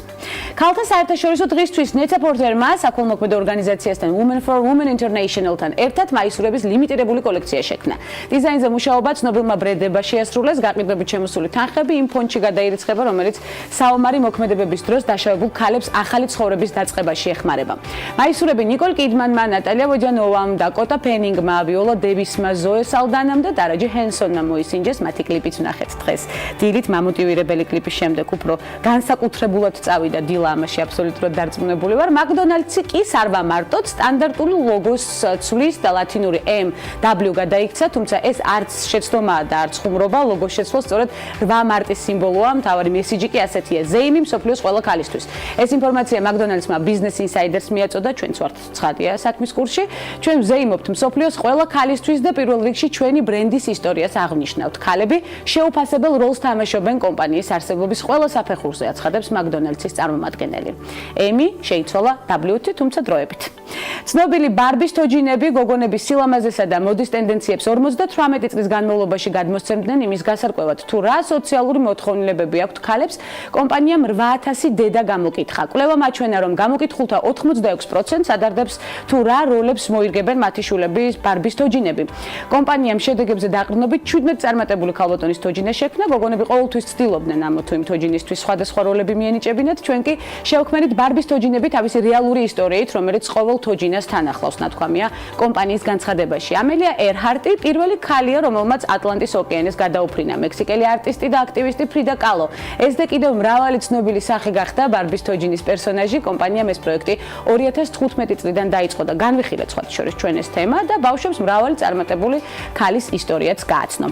ქალთა საერთაშორისო დღისთვის ნეცაპორტერმა საქველმოქმედო ორგანიზაციასთან Women for Women International-თან ერთად მაისურების ლიმიტირებული კოლექცია შექმნა. დიზაინზე მუშაობა ცნობილმა ბრენდებმა შეასრულეს, გაყიდვებით შემოსული თანხები იმ ფონდში გადაირიცხება, რომელიც საომარი მოქმედებების დროს დაშავებულ ქალებს ახალი ცხოვრების დაწყებაში ეხმარება. მაისურები ნიკოლ კიდმანმა, ნატალია ვოჯანოვამ, დაკოტა ფენინგმა, ვიოლა დევისმა, ზოე სალდანამ და დარაჯი ჰენსონმა მოისინჯეს მათი კლიპიც ვნახეთ დღეს. დილით მამოტივირებელი კლიპის შემდეგ უფრო განსაკუთრებულად წავიდა დილა, ამაში აბსოლუტურად დარწმუნებული ვარ. მაკდონალდსი კი სარვა მარტოდ სტანდარტული ლოგოს ცვლის და ლათინური MW გადაიქცა, თუმცა ეს არც შეცდომაა და არც ხუმრობა, ლოგოს შეცვლა სწორედ 8 მარტის სიმბოლოა. მთავარი მესიჯი კი ასეთია: ზეიმი მსოფლიოს ყველა ქალისთვის. ეს ინფორმაცია მაკდონალდსმა Business Insiders მიაწოდა, ჩვენც ვართ ცხადია საქმის კურსში. ჩვენ ვზეიმობთ მსოფლიოს ყველა ქალისთვის და პირველ რიგში ჩვენი ბრენდის ისტორიას აღნიშნავთ. ქალები შეუფასებელ როლს თამაშობენ კომპანიის არსებობის ყველა საფეხურზე, აცხადებს მაკდონალდსის წარმომადგენელი. ემი შეიცვალა W-ით, თუმცა დროებით. ცნობილი ბარბის თოჯინები გოგონების სილამაზესა და მოდის ტენდენციებს 58 წლის განმავლობაში გადმოსცემდნენ იმის გასარკვევად, თუ რა სოციალური მოთხოვნილებები აქვთ ქალებს, კომპანიამ 8000 დედა გამოკითხა. კვლევამ აჩვენა, რომ გამოკითხულთა 86%-ს ადარდებს თუ რა როლებს მოირგებენ მათი შვილები ბარბის თოჯინები. კომპანიამ შედეგებზე დაყრდნობით 17 წარმატებული ქალბატონის თოჯინა შექმნა. გოგონები ყოველთვის ცდილობდნენ ამ თუ იმ თოჯინისთვის სხვადასხვა როლები მიენიჭებინათ. ჩვენ კი შევქმნით ბარბის თოჯინები თავისი რეალური ისტორიით, რომელიც ყოველ თოჯინას თან ახლავს, ნათქვამია კომპანიის განცხადებაში. ამელია ერჰარტი პირველი ქალია, რომელმაც ატლანტის ოკეანეს გადაუფრინა. მექსიკელი არტისტი და აქტივისტი ფრიდა კალო. ეს და კიდევ მრავალი ცნობილი სახე გახდა ბარბის თოჯინის პერსონაჟი. კომპანიამ ეს პროექტი 2015 წლიდან დაიწყო და განვიხილეთ სხვათა შორის ჩვენ ეს თემა და ბავშვებს მრავალი წარმატებული ქალის ისტორიაც გააცნო.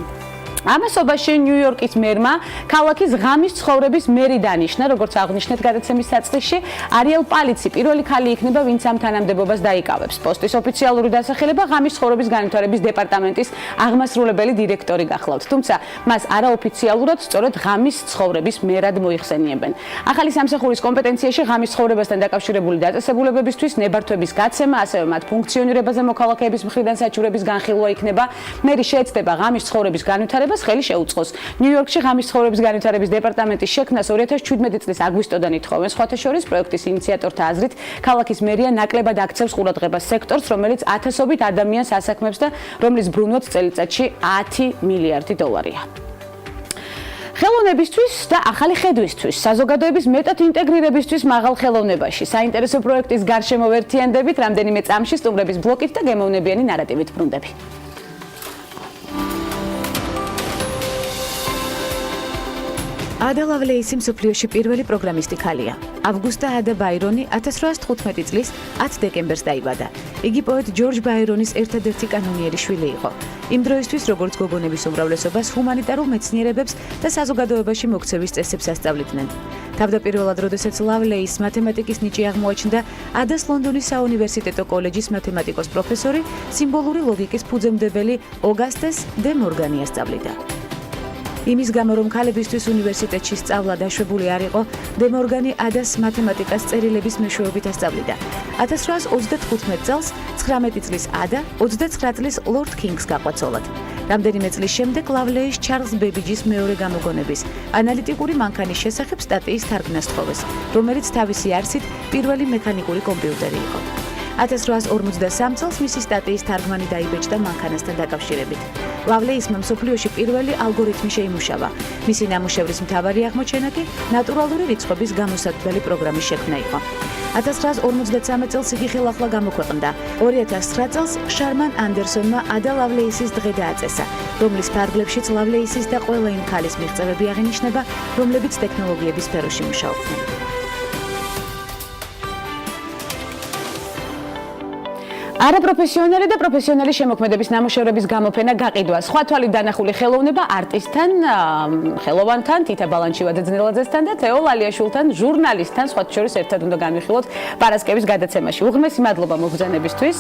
ამასობაში ნიუ-იორკის მერმა ქალაქის ღამის ცხოვრების მერი დანიშნა, როგორც აღნიშნეთ გადაცემის საწყისში, არიელ პალიცი პირველი ქალი იქნება, ვინც ამ თანამდებობას დაიკავებს. პოსტის ოფიციალური დასახელება ღამის ცხოვრების განვითარების დეპარტამენტის აღმასრულებელი დირექტორი გახლავთ. თუმცა მას არაოფიციალურად სწორედ ღამის ცხოვრების მერად მოიხსენიებენ. ახალი სამსახურის კომპეტენციაში ღამის ცხოვრებასთან დაკავშირებული დაწესებულებებისთვის ნებართვების გაცემა, ასევე მათ ფუნქციონირებაზე მოქალაქეების მხრიდან საჩუქრების განხილვა იქნება. მერი შეეცდება ღამის ცხოვრების განვითარებას ხელი შეუწყოს. ნიუ-იორკში ღამის ცხოვრების განვითარების დეპარტამენტის შექმნას 2017 წლის აგვისტოდან ითხოვენ. სხვათა შორის პროექტის ინიციატორთა აზრით, ქალაქის მერია ნაკლებად აქცევს ყურადღებას სექტორს, რომელიც ათასობით ადამიანს ასაქმებს და რომლის ბრუნვაც წელიწადში 10 მილიარდი დოლარია. ხელოვნებისთვის და ახალი ხედვისთვის, საზოგადოების მეტად ინტეგრირებისთვის მაღალ ხელოვნებაში, საინტერესო პროექტის გარშემო ვერთიანდებით, რამდენიმე წამში სტუმრების ბლოკით და გემოვნებიანი ნარატივით ბრუნდები. ადა ლავლეისი მსოფლიოში პირველი პროგრამისტი ქალია. ავგუსტა ადა ბაირონი 1815 წლის 10 დეკემბერს დაიბადა. იგი პოეტ ჯორჯ ბაირონის ერთადერთი კანონიერი შვილი იყო. იმ დროისთვის, როგორც გოგონების უმრავლესობას, ჰუმანიტარულ მეცნიერებებს და საზოგადოებაში მოქცევის წესებს ასწავლიდნენ. თავდაპირველად, როდესაც ლავლეის მათემატიკის ნიჭი აღმოაჩნდა, ადას ლონდონის საუნივერსიტეტო კოლეჯის მათემატიკოს პროფესორი, სიმბოლური ლოგიკის ფუძემდებელი ოგასტეს დე მორგანი ასწავლიდა. იმის გამო, რომ ქალებისთვის უნივერსიტეტში სწავლა დაშვებული არ იყო, დე მორგანი ადას მათემატიკას წერილების მეშვეობით ასწავლიდა. 1835 წელს 19 წლის ადა 29 წლის ლორდ კინგს გაყვაცოლად. რამდენიმე წლის შემდეგ ლავლეის ჩარლზ ბებიჯის მეორე გამოგონების ანალიტიკური მანქანის შესახებ სტატიის თარგმნა სთხოვეს, რომელიც თავისი არსით პირველი მექანიკური კომპიუტერი იყო. 1853 წელს მისი სტატიის თარგმანი დაიბეჭდა მანქანასთან დაკავშირებით. ლავლეისმა მსოფლიოში პირველი ალგორითმი შეიმუშავა. მისი ნამუშევრის მთავარი აღმოჩენა კი ნატურალური რიცხვების გამოსათვლელი პროგრამის შექმნა იყო. 1953 წელს იგი ხელახლა გამოქვეყნდა. 2009 წელს შარმან ანდერსონმა ადა ლავლეისის დღე დააწესა, რომლის ფარგლებშიც ლავლეისის და ყველა იმ ქალის მიღწევები აღინიშნება, რომლებიც ტექნოლოგიების სფეროში მუშაობდნენ. არაპროფესიონალი და პროფესიონალი შემოქმედების ნამუშევრების გამოფენა გაყიდვა. სხვა თვალით დანახული ხელოვნება არტისტთან, ხელოვანთან, თითა ბალანჩივაძე ძნელაძესთან და თეო ვალიაშვილთან, ჟურნალისტთან, სხვა შორის ერთად უნდა განვიხილოთ პარასკევის გადაცემაში. უღრმესი მადლობა მოგბრძანებისთვის.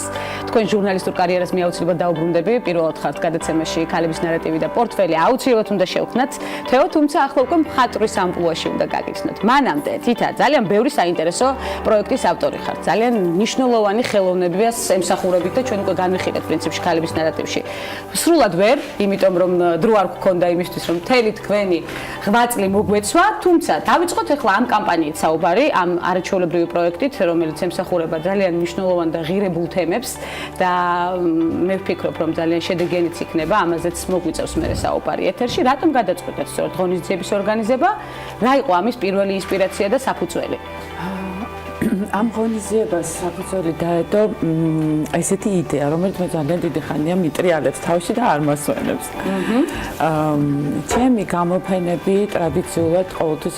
თქვენ ჟურნალისტურ კარიერას მე აუცილებლად დაუბრუნდები. პირველად ხართ გადაცემაში ქალების ნარატივი და პორტფელი აუცილებლად უნდა შევქმნათ. თეო, თუმცა ახლა უკვე მხატვრის ამპლუაში უნდა გაგიცნოთ. მანამდე თითა ძალიან ბევრი საინტერესო პროექტის ავტორი ხართ. ძალიან მნიშვნელოვანი ხელოვნებია მსახურებით და ჩვენ უკვე განვიხილეთ პრინციპში ქალების ნარატივში. სრულად ვერ, იმიტომ რომ დრო არ გქონდა იმისთვის, რომ მთელი თქვენი ღვაწლი მოგვეცვა, თუმცა დავიწყოთ ახლა ამ კამპანიით საუბარი, ამ არაჩვეულებრივი პროექტით, რომელიც ემსახურება ძალიან მნიშვნელოვან და ღირებულ თემებს და მე ვფიქრობ, რომ ძალიან შედეგენიც იქნება, ამაზეც მოგვიწევს მერე საუბარი ეთერში. რატომ გადაწყვეტეთ სწორედ ღონისძიების ორგანიზება? რა იყო ამის პირველი ინსპირაცია და საფუძველი? ამ ღონისძიებას საფუძველი დაედო ესეთი იდეა, რომელიც მე ძალიან დიდი ხანია მიტრიალებს თავში და არ მასვენებს. ჩემი გამოფენები ტრადიციულად ყოველთვის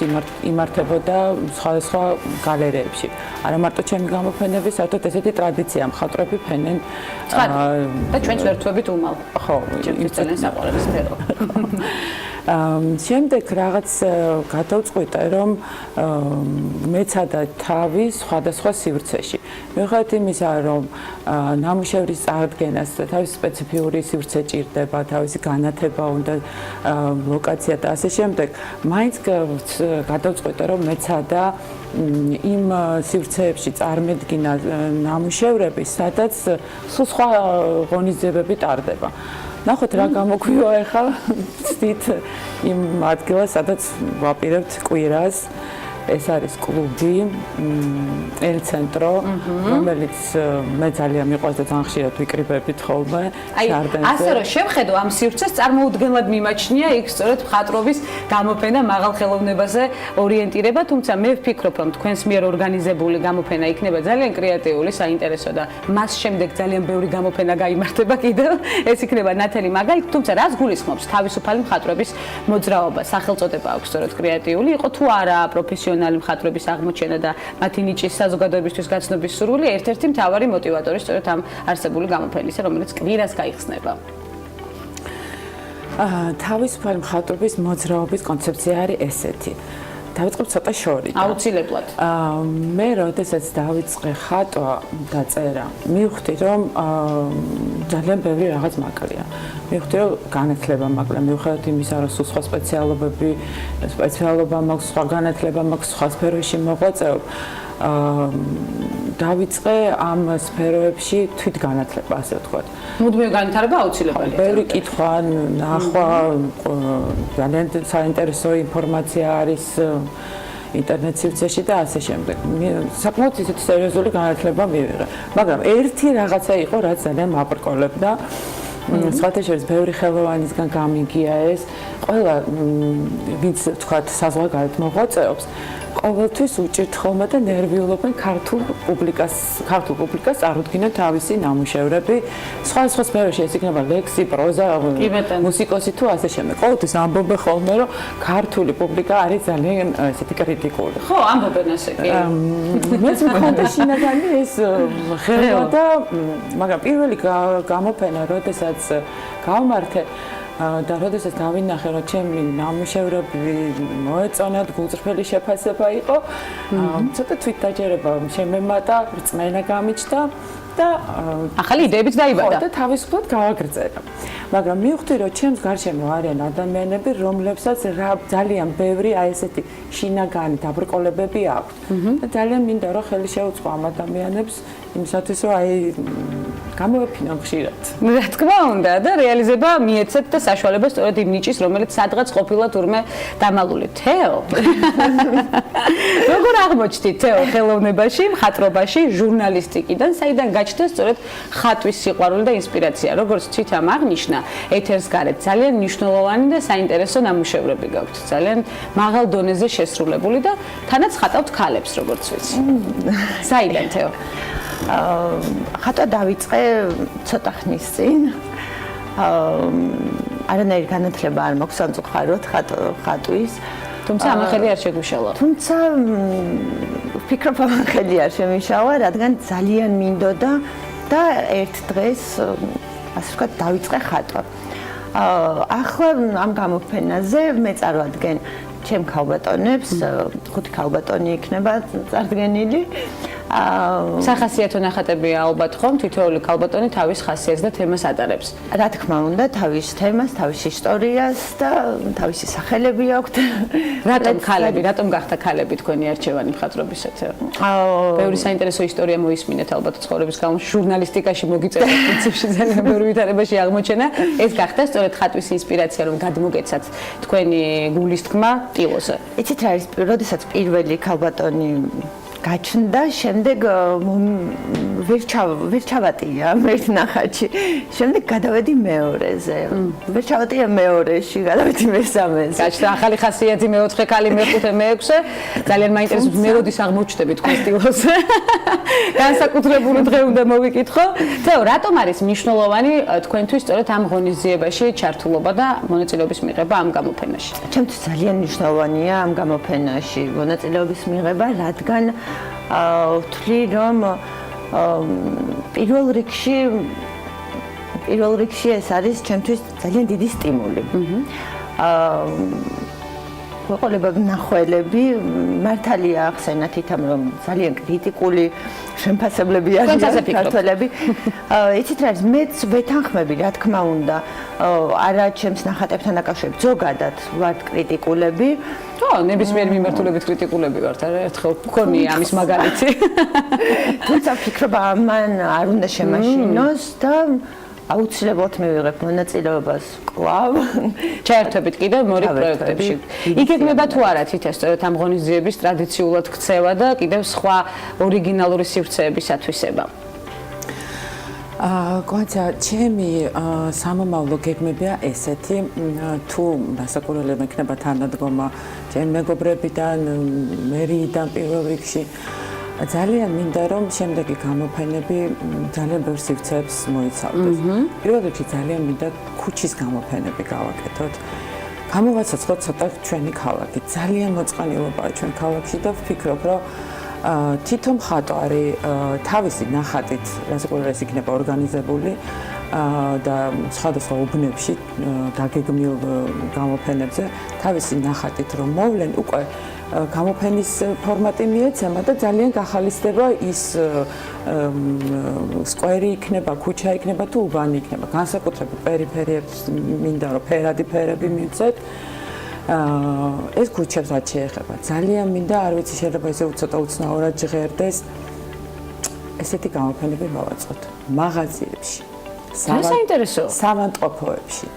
იმართებოდა სხვადასხვა გალერეებში. არა მარტო ჩემი გამოფენები, საერთოდ ესეთი ტრადიცია მხატვრები ფენენ და ჩვენც ვერთვებით უმალ. ხო, ძალიან საყვარელი სფერო. შემდეგ რაღაც გადავწყვიტე, რომ მეცადა თავი სხვადასხვა სივრცეში. მიუხედავად იმისა, რომ ნამუშევრის წარდგენას თავისი სპეციფიური სივრცე ჭირდება, თავისი განათება უნდა, ლოკაცია და ასე შემდეგ, მაინც გადავწყვიტე, რომ მეცადა იმ სივრცეებში წარმოედგინა ნამუშევრები, სადაც სულ სხვა ღონისძიებები ტარდება. ნახოთ რა გამოგვივა ახლა ვცდით იმ ადგილას, სადაც ვაპირებთ კვირას. ეს არის კლუბი ელცენტრო, რომელიც მე ძალიან მიყვარს და ძალიან ხშირად ვიკრიბებით ხოლმე შარდენზე. ასე რომ შევხედო ამ სივრცეს წარმოუდგენლად მიმაჩნია იქ სწორედ მხატვრობის გამოფენა მაღალ ხელოვნებაზე ორიენტირება, თუმცა მე ვფიქრობ, რომ თქვენს მიერ ორგანიზებული გამოფენა იქნება ძალიან კრეატიული, საინტერესო და მას შემდეგ ძალიან ბევრი გამოფენა გაიმართება კიდევ. ეს იქნება ნათელი მაგალითი, თუმცა რას გულისხმობს თავისუფალი მხატვრების მოძრაობა? სახელწოდება აქვს სწორედ კრეატიული, იყო თუ არა პროფესიონალი მხატვრების აღმოჩენა და მათი ნიჭის საზოგადოებისთვის გაცნობის სურვილი ერთ-ერთი მთავარი მოტივატორი სწორედ ამ არსებული გამოფენისა, რომელიც კვირას გაიხსნება. თავისუფალი მხატვრობის მოძრაობის კონცეფცია არის ესეთი. დავიწყებ ცოტა შორიდან. აუცილებლად. მე როდესაც დავიწყე ხატვა დაწერა, მივხვდი რომ ძალიან ბევრი რაღაც მაკლია. მივხვდი რომ განათლება მაკლია, მიუხედავად იმისა, რომ სულ სხვა სპეციალობა მაქვს, სხვა განათლება მაქვს, სხვა სფეროში მოღვაწეობ. დავიწყე ამ სფეროებში თვით განათლება, ასე ვთქვათ. მუდმივი განვითარება აუცილებელია. ბევრი კითხვა, ნახვა, ძალიან საინტერესო ინფორმაცია არის ინტერნეტ სივრცეში და ასე შემდეგ. საკმაოდ ისეთი სერიოზული განათლება მივიღე. მაგრამ ერთი რაღაცა იყო, რაც ძალიან მაბრკოლებდა. სხვათა შორის ბევრი ხელოვანისგან გამიგია ეს. ყველა ვინც ვთქვათ საზღვარგარეთ მოღვაწეობს, ყოველთვის უჭირთ ხოლმე და ნერვიულობენ ქართულ პუბლიკას წარუდგინა თავისი ნამუშევრები. სხვა სფეროში ეს იქნება ლექსი, პროზა, მუსიკოსი თუ ასე შემდეგ. ყოველთვის ამბობენ ხოლმე, რომ ქართული პუბლიკა არის ძალიან ესეთი კრიტიკული. ხო, ამბობენ ასე კი. მეც მქონდა შინაგანი ეს ხელა და მაგრამ პირველი გამოფენა, როდესაც გავმართე და როდესაც გავინახე, რომ ჩემი ნამუშევრები მოეწონათ, გულწრფელი შეფასება იყო, ცოტა თვითდაჯერება შემემატა, რწმენა გამიჩნდა და ახალი იდეებიც დაიბადა. და თავისუფლად გავაგრძელა. მაგრამ მივხვდი, რომ ჩემს გარშემო არიან ადამიანები, რომლებსაც ძალიან ბევრი აი ესეთი შინაგანი დაბრკოლებები აქვთ. და ძალიან მინდა რომ ხელი შეუწყო ამ ადამიანებს იმისათვის, რომ აი გამოვეფინონ ხშირად. რა თქმა უნდა და რეალიზება მიეცეთ და საშუალება სწორედ იმ ნიჭის, რომელიც სადღაც ყოფილა თურმე დამალული. თეო. როგორ აღმოჩნდით თეო ხელოვნებაში, მხატვრობაში, ჟურნალისტიკიდან, საიდან გაჩნდა სწორედ ხატვის სიყვარული და ინსპირაცია. როგორც თვითონ აღნიშნა, ეთერს გარეთ ძალიან მნიშვნელოვანი და საინტერესო ნამუშევრები გაქვთ. ძალიან მაღალ დონეზე შესრულებული და თანაც ხატავთ ქალებს, როგორც ვიცი. საიდან თეო? ხატვა დავიწყე ცოტა ხნის წინ. არანაირი განათლება არ მაქვს სამწუხაროდ ხატვის. თუმცა ამახელი არ შეგვიშალა. თუმცა ვფიქრობ ამახელი არ შემიშალა, რადგან ძალიან მინდოდა და ერთ დღეს ასე ვთქვათ დავიწყე ხატვა. ახლა ამ გამოფენაზე მე წარვადგენ ჩემ ქალბატონებს, 5 ქალბატონი იქნება წარდგენილი. სახასიათო ნახატებია ალბათ ხომ, თითოეული ქალბატონი თავის ხასიათს და თემას ატარებს. რა თქმა უნდა, თავის თემას, თავის ისტორიას და თავისი სახელები აქვთ. რატომ ქალები, რატომ გახდა ქალები თქვენი არჩევანი მხატვრობისათვის? ბევრი საინტერესო ისტორია მოისმინეთ ალბათ ცხოვრების გამო, ჟურნალისტიკაში მოგიწერეთ პრინციპში ძალიან ბევრი ვითარებაში აღმოჩენა. ეს გახდა სწორედ ხატვის ინსპირაცია, რომ გადმოგეცათ თქვენი გულის თქმა ტილოზე. იცით რა არის, როდესაც პირველი ქალბატონი გაჩნდა, შემდეგ ვერ ჩავატია ერთ ნახატში. შემდეგ გადავედი მეორეზე. ვერ ჩავატია მეორეში, გადავედი მესამეზე. გაჩნდა ახალი ხასიათი, მეოთხე ქალი, მეხუთე, მეექვსე. ძალიან მაინტერესებს მე როდის აღმოჩნდები თქვენ სტილოზე. განსაკუთრებული დღე უნდა მოვიკითხო. თეო, რატომ არის მნიშვნელოვანი თქვენთვის სწორედ ამ ღონისძიებაში ჩართულობა და მონაწილეობის მიღება ამ გამოფენაში? ჩემთვის ძალიან მნიშვნელოვანია ამ გამოფენაში მონაწილეობის მიღება, რადგან ვთვლი რომ პირველ რიგში ეს არის ჩემთვის ძალიან დიდი სტიმული. ვეყოლება ნახველები, მართალია ახსენა თითამ რომ ძალიან კრიტიკული შემფასებლები არიან ქართველები. იცით რა არის, მეც ვეთანხმები, რა თქმა უნდა, არა ჩემს ნახატებთან დაკავშირებით, ზოგადად ვართ კრიტიკულები. ხო, ნებისმიერ მიმართულებით კრიტიკულები ვართ, არა ერთხელ მქონია ამის მაგალითი. თუმცა ვფიქრობ, ამან არ უნდა შემაშინოს და აუცილებლად მივიღებ მონაწილეობას კვლავ. ჩაერთვებით კიდევ მორიგ პროექტებში. იგეგმება თუ არა თითქოს სწორედ ამ ღონისძიების ტრადიციულად ქცევა და კიდევ სხვა ორიგინალური სივრცეების ათვისება? გვაცა ჩემი სამომავლო გეგმებია ესეთი, თუ დასაკურველება იქნება თანადგომა ჩემი მეგობრებიდან, მერიიდან პირველ რიგში. ძალიან მინდა რომ შემდეგი გამოფენები ძალიან ბევრ სივრცეებს მოიცავდეს. პირველ რიგში ძალიან მინდა ქუჩის გამოფენები გავაკეთოთ. გამოვაცოცხლოთ ცოტა ჩვენი ქალაქი. ძალიან მოწყენილობაა ჩვენ ქალაქში და ვფიქრობ, რომ თვითონ მხატვარი თავისი ნახატით, რასაკურველია იქნება ორგანიზებული, და სხვადასხვა უბნებში დაგეგმილ გამოფენებზე თავისი ნახატით რომ მოვლენ უკვე გამოფენის ფორმატი მიეცემა და ძალიან გახალისდება ის სკვერი იქნება, ქუჩა იქნება თუ უბანი იქნება. განსაკუთრებით პერიფერიებს მინდა რომ ფერადი ფერები მივცეთ. ეს ქუჩებს რაც შეეხება. ძალიან მინდა, არ ვიცი შეიძლება ესე ცოტა უცნაურად ჟღერდეს. ესეთი გამოფენები მოვაწყოთ მაღაზიებში. საინტერესო. სამანტყოფოებში.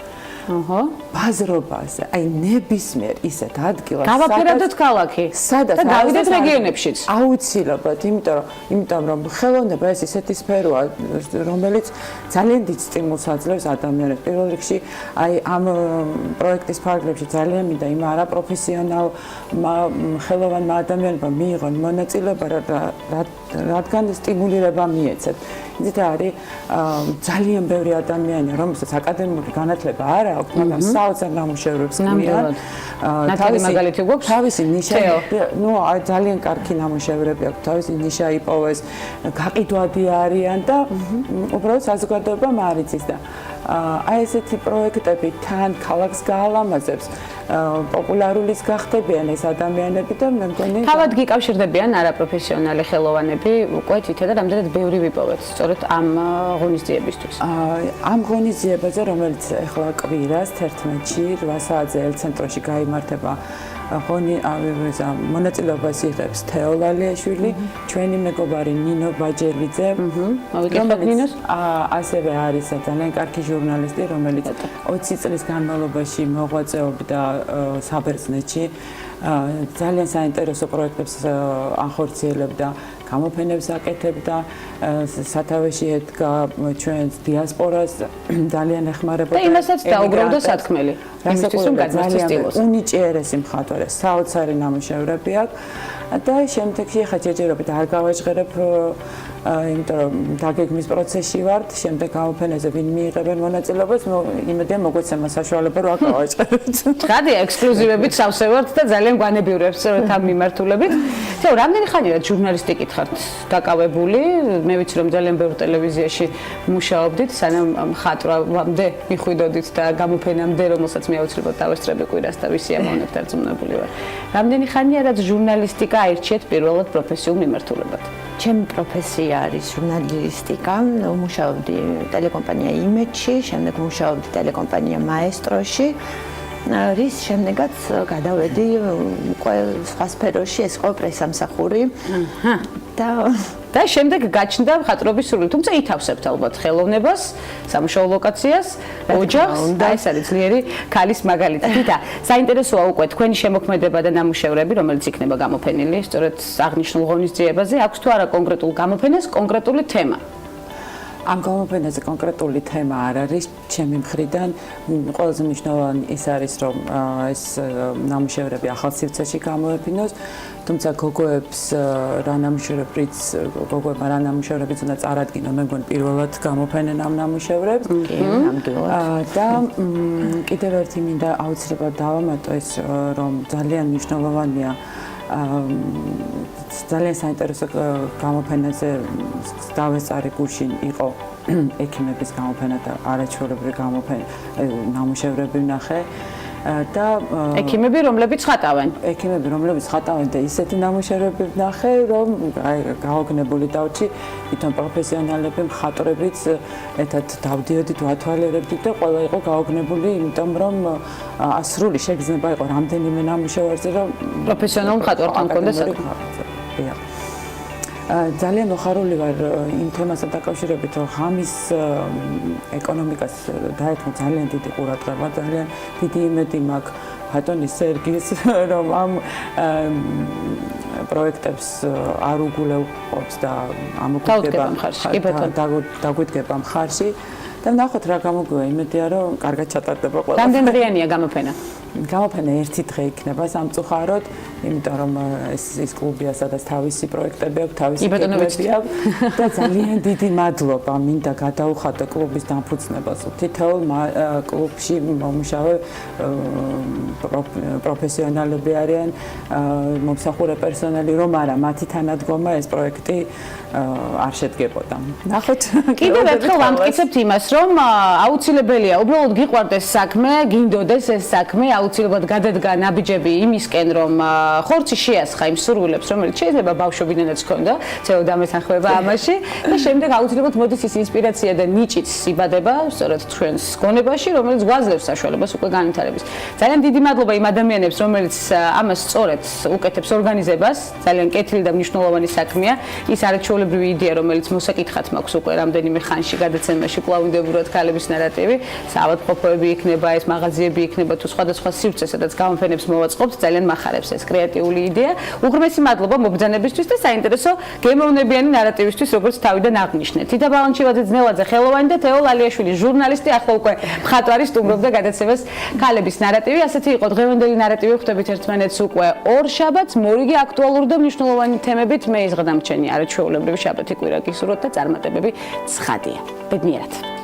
ბაზრობაზე, აი ნებისმიერ ისეთ ადგილას გავაფერადოთ ქალაქი და გავიდეთ რეგიონებშიც. აუცილებლად, იმიტომ რომ ხელოვნება ეს ისეთი სფეროა, რომელიც ძალიან დიდ სტიმულს აძლევს ადამიანებს. პირველ რიგში, აი ამ პროექტის ფარგლებში ძალიან მინდა იმ არაპროფესიონალ ხელოვანმა ადამიანებმა მიიღონ მონაწილეობა, რადგან სტიმულირება მიეცეთ. იცით არის ძალიან ბევრი ადამიანი, რომელსაც აკადემიური განათლება არ აქვს, მაგრამ საოცარ ნამუშევრებს ქმნიან. ნათელი მაგალითი გვაქვს? თავისი ნიშა, ძალიან კარგი ნამუშევრები აქვს, თავისი ნიშა იპოვეს, გაყიდვადი არიან და უბრალოდ საზოგადოებამ არ იცის და აი ესეთი პროექტები თან ქალაქს გაალამაზებს, პოპულარულის გახდებიან ეს ადამიანები და მე მგონი თავად გიკავშირდებიან არაპროფესიონალი ხელოვანები უკვე თვითონ და რამდენად ბევრი ვიპოვეთ სწორედ ამ ღონისძიებისთვის. ამ ღონისძიებაზე, რომელიც ახლა კვირას 11-ში 8 საათზე ელცენტროში გაიმართება მონაწილეობას იღებს თეო ლალიაშვილი, ჩვენი მეგობარი ნინო ბაჯელიძე. მოვიკითხოთ ნინოს. ასევე არის ძალიან კარგი ჟურნალისტი, რომელიც 20 წლის განმავლობაში მოღვაწეობდა საბერძნეთში. ძალიან საინტერესო პროექტებს ახორციელებდა, გამოფენებს აკეთებდა, სათავეში ედგა ჩვენს დიასპორას, ძალიან ეხმარებოდა. და იმასაც დაუგროვდა სათქმელი. იმისთვის რომ გადმოსცეს სტილოს. უნიჭიერესი მხატვარი, საოცარი ნამუშევრები აქვს და შემდეგში ხა ჯერჯერობით არ გავაჟღერებ, იმიტომ რომ დაგეგმის პროცესში ვართ, შემდეგ გამოფენაზე ვინ მიიღებენ მონაწილეობას, იმედია მოგვეცემა საშუალება რომ აკავაჭყეროთ. ხადია ექსკლუზივებით სავსე ვართ და ძალიან გვანებიურებს სწორედ ამ მიმართულებით. თეო, რამდენი ხანია ჟურნალისტიკით ხართ დაკავებული? მე ვიცი რომ ძალიან ბევრ ტელევიზიაში მუშაობდით, სანამ მხატვრამდე მიხვიდოდით და გამოფენამდე, რომელსაც მე აუცილებლად დავესწრები კვირას და ვისი ამოვნებ დარწმუნებული ვარ. რამდენი ხანია რაც ჟურნალისტიკა აირჩიეთ პირველად პროფესიულ მიმართულებად? ჩემი პროფესია არის ჟურნალისტიკა. მუშაობდი ტელეკომპანია იმედში, შემდეგ მუშაობდი ტელეკომპანია მაესტროში. რის შემდეგაც გადავედი უკვე სხვა სფეროში, ეს იყო პრესამსახური. და შემდეგ გაჩნდა მხატვრობის სურვილი, თუმცა ითავსებთ ალბათ ხელოვნებას, სამუშაო ლოკაციას, ოჯახს, და ეს არის ძლიერი ქალის მაგალითი. და საინტერესოა უკვე თქვენი შემოქმედება და ნამუშევრები, რომელიც იქნება გამოფენილი, სწორედ აღნიშნულ ღონისძიებაზე, აქვს თუ არა კონკრეტულ გამოფენას კონკრეტული თემა? ამ გამოფენაზე კონკრეტული თემა არ არის ჩემი მხრიდან. ყველაზე მნიშვნელოვანი ის არის, რომ ეს ნამუშევრები ახალ სივრცეში გამოეფინოს, თუმცა გოგოებს რა ნამუშევრებიც უნდა წარადგინონ, მე მგონი პირველად გამოფენენ ამ ნამუშევრებს. და კიდევ ერთი მინდა აუცილებლად დავამატო ეს, რომ ძალიან მნიშვნელოვანია ძალიან საინტერესო გამოფენაზე დავესწარი გუშინ იყო ექიმების გამოფენა და არაჩვეულებრივი გამოფენა, ნამუშევრები ვნახე და ექიმები რომლებიც ხატავენ. ექიმები რომლებიც ხატავენ და ისეთი ნამუშევრები ვნახე, რომ გაოგნებული დავჭი, თვითონ პროფესიონალები, მხატვრებიც ერთად დავდიოდით, ვათვალიერებდით და ყველა იყო გაოგნებული, იმიტომ რომ სრული შეგრძნება იყო რამდენიმე ნამუშევარზე, რომ პროფესიონალ მხატვართან მქონდა საქმე. ძალიან მოხარული ვარ იმ თემასთან დაკავშირებით, რომ ღამის ეკონომიკას დაეთმო ძალიან დიდი ყურადღება, ძალიან დიდი იმედი მაქვს ბატონის სერგის, რომ ამ პროექტებს არ უგულევობს და დაგვიდგება მხარში და ნახოთ რა გამოგვივა, იმედია რომ კარგად ჩატარდება ყველა. რამდენ დღიანია გამოფენა? გამოფენა ერთი დღე იქნება სამწუხაროდ, იმიტომ რომ ეს კლუბია, სადაც თავისი პროექტები აქვს, თავისი პროექტები აქვს და ძალიან დიდი მადლობა მინდა გადაუხადო კლუბის დამფუძნებას. თითოეულ კლუბში მომუშავე პროფესიონალები არიან, მომსახურე პერსონალი, რომ არა მათი თანადგომა ეს პროექტი არ შედგებოდა. ნახეთ. კიდევ ერთხელ ვამტკიცებთ იმას, რომ აუცილებელია უბრალოდ გიყვარდეს საქმე, გინდოდეს ეს საქმე, აუცილებლად გადადგა ნაბიჯები იმისკენ, რომ ხორცი შეასხა იმ სურვილებს, რომელიც შეიძლება ბავშვობიდანაც ჰქონდა, ცეო დამესახება ამაში და შემდეგ აუცილებლად მოდის ის ინსპირაცია და ნიჭიც იბადება სწორედ ჩვენს გონებაში, რომელიც გვაძლევს საშუალებას უკვე განვითარების. ძალიან დიდი მადლობა იმ ადამიანებს, რომელიც ამას სწორედ უკეთებს ორგანიზებას, ძალიან კეთილი და მნიშვნელოვანი საქმეა. ის არაჩვეულებრივი იდეა, რომელიც მოსაკითხად მაქვს უკვე რამდენიმე ხანში გადაცემაში კლაუნდებურად ქალების ნარატივი, საავადმყოფოები იქნება, ეს მაღაზიები იქნება თუ სხვადასხვა სივრცე, სადაც გამოფენებს მოვაწყობთ, ძალიან მახარებს ეს კრეატიული იდეა. უღრმესი მადლობა მობრძანებისთვის და საინტერესო გემოვნებიანი ნარატივისთვის, როგორც თავიდან აღნიშნეთ. თითა ბალანჩივაძე ძნელაძე ხელოვანი და თეო ვალიაშვილი ჟურნალისტი, ახლა უკვე მხატვარი სტუმრობდა გადაცემას ქალების ნარატივი. ასეთი იყო დღევანდელი ნარატივი, ხვდებით ერთმანეთს უკვე ორ შაბათს, მორიგი აქტუალური და მნიშვნელოვანი თემებით. მე იზღდამჩენი არაჩვეულებრივი შაბათი კვირა გისურვოთ და წარმატებები ცხადია. ბედნიერად.